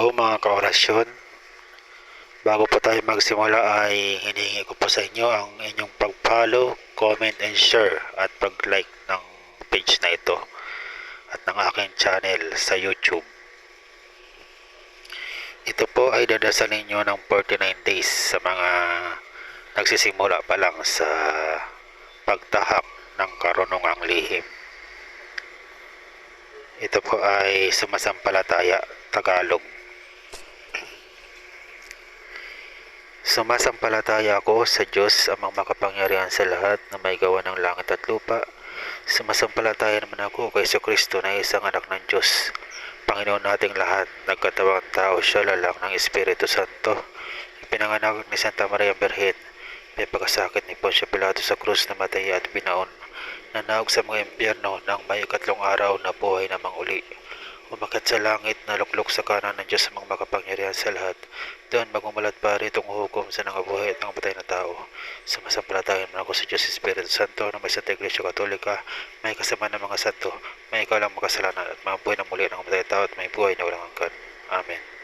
Hello mga kaorasyon. Bago po tayo magsimula ay hinihingi ko po sa inyo ang inyong pag-follow, comment and share at pag-like ng page na ito at ng aking channel sa YouTube. Ito po ay dadasal ninyo ng 49 days sa mga nagsisimula pa lang sa pagtahak ng karunungang lihim. Ito po ay sumasampalataya Tagalog. Sumasampalataya ako sa Diyos amang makapangyarihan sa lahat na may gawa ng langit at lupa. Sumasampalataya naman ako kay Jesucristo na isang anak ng Diyos, Panginoon nating lahat, nagkatawang tao siya lalang ng Espiritu Santo. Ipinanganak ni Santa Maria Birhen, may pagkasakit ni Poncio Pilato sa krus na matay at binaon, nanaog sa mga impyerno ng may ikatlong araw na buhay namang uli. Umakyat sa langit na luklok sa kanan ng Diyos amang makapangyarihan sa lahat. Doon magmumulat pa rin itong hukom sa nangabuhay at nangamatay na tao. Sumasampalataya naman ako sa Diyos Espiritu Santo na may Santa Iglesia Katolika, may kasama ng mga santo, may ikaw lang makasalanan at mabuhay na muli ng nangamatay na tao at may buhay na walang hanggan. Amen.